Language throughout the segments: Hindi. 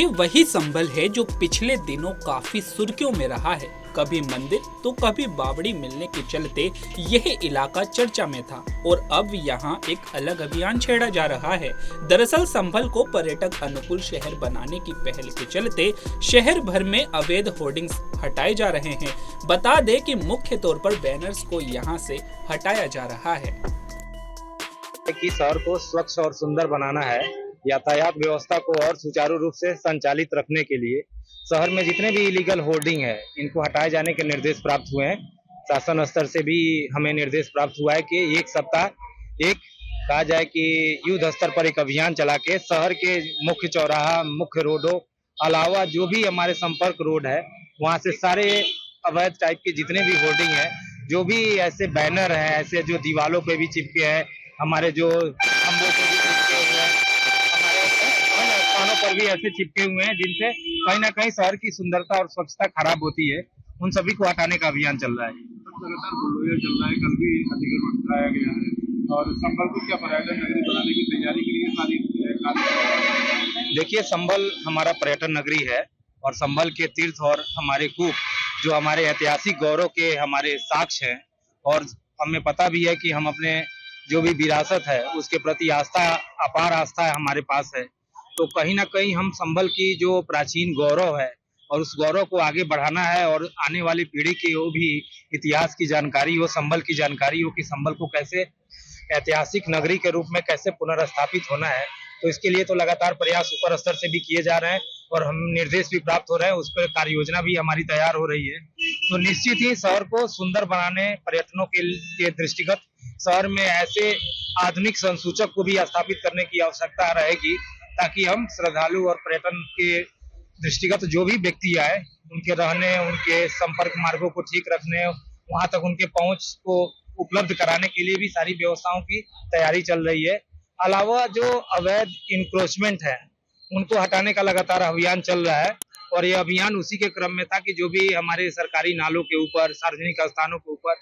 ये वही संभल है जो पिछले दिनों काफी सुर्खियों में रहा है। कभी मंदिर तो कभी बावड़ी मिलने के चलते यह इलाका चर्चा में था और अब यहाँ एक अलग अभियान छेड़ा जा रहा है। दरअसल संभल को पर्यटक अनुकूल शहर बनाने की पहल के चलते शहर भर में अवैध होर्डिंग्स हटाए जा रहे हैं। बता दें कि मुख्य तौर पर बैनर्स को यहाँ से हटाया जा रहा है। कि शहर को स्वच्छ और सुंदर बनाना है, यातायात व्यवस्था को और सुचारू रूप से संचालित रखने के लिए शहर में जितने भी इलीगल होर्डिंग है इनको हटाए जाने के निर्देश प्राप्त हुए हैं। शासन स्तर से भी हमें निर्देश प्राप्त हुआ है कि एक सप्ताह एक कहा जाए कि युद्ध स्तर पर एक अभियान चला के शहर के मुख्य चौराहा, मुख्य रोडों अलावा जो भी हमारे संपर्क रोड है वहां से सारे अवैध टाइप के जितने भी होर्डिंग है, जो भी ऐसे बैनर है, ऐसे जो दीवारों पे भी चिपके हैं, हमारे जो खंभों पे भी चिपके हुए हैं, हमारे स्थानों पर भी ऐसे चिपके हुए हैं जिनसे कहीं ना कहीं शहर की सुंदरता और स्वच्छता खराब होती है, उन सभी को हटाने का अभियान चल रहा है। लगातार बुलडोजर चल रहा है, कल भी अधिग्रहण हटाया गया है और संभल को क्या पर्यटन नगरी बनाने की तैयारी के लिए सारी। देखिए, संभल हमारा पर्यटन नगरी है और संभल के तीर्थ और हमारे कूप जो हमारे ऐतिहासिक गौरव के हमारे साक्ष्य हैं और हमें पता भी है कि हम अपने जो भी विरासत है उसके प्रति आस्था, अपार आस्था है हमारे पास है। तो कहीं ना कहीं हम संभल की जो प्राचीन गौरव है और उस गौरव को आगे बढ़ाना है और आने वाली पीढ़ी की वो भी इतिहास की जानकारी हो, संभल की जानकारी हो कि संभल को कैसे ऐतिहासिक नगरी के रूप में कैसे पुनर्स्थापित होना है। तो इसके लिए तो लगातार प्रयास ऊपर स्तर से भी किए जा रहे हैं और हम निर्देश भी प्राप्त हो रहे हैं, उस पर कार्य योजना भी हमारी तैयार हो रही है। तो निश्चित ही शहर को सुंदर बनाने, पर्यटनों के दृष्टिगत शहर में ऐसे आधुनिक संसूचक को भी स्थापित करने की आवश्यकता रहेगी ताकि हम श्रद्धालु और पर्यटन के दृष्टिगत जो भी व्यक्ति आए उनके रहने, उनके संपर्क मार्गों को ठीक रखने, वहां तक उनके पहुंच को उपलब्ध कराने के लिए भी सारी व्यवस्थाओं की तैयारी चल रही है। अलावा जो अवैध इंक्रोचमेंट है उनको हटाने का लगातार अभियान चल रहा है और यह अभियान उसी के क्रम में था कि जो भी हमारे सरकारी नालों के ऊपर, सार्वजनिक स्थानों के ऊपर,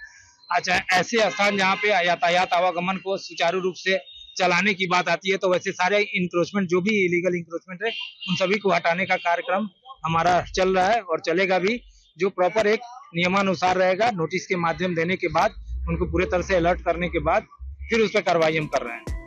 अच्छा ऐसे स्थान जहाँ पे यातायात आवागमन को सुचारू रूप से चलाने की बात आती है, तो वैसे सारे इंक्रोचमेंट जो भी इलीगल इंक्रोचमेंट है उन सभी को हटाने का कार्यक्रम हमारा चल रहा है और चलेगा भी, जो प्रॉपर एक नियमानुसार रहेगा। नोटिस के माध्यम देने के बाद उनको पूरे तरह से अलर्ट करने के बाद फिर उस पर कार्रवाई हम कर रहे हैं।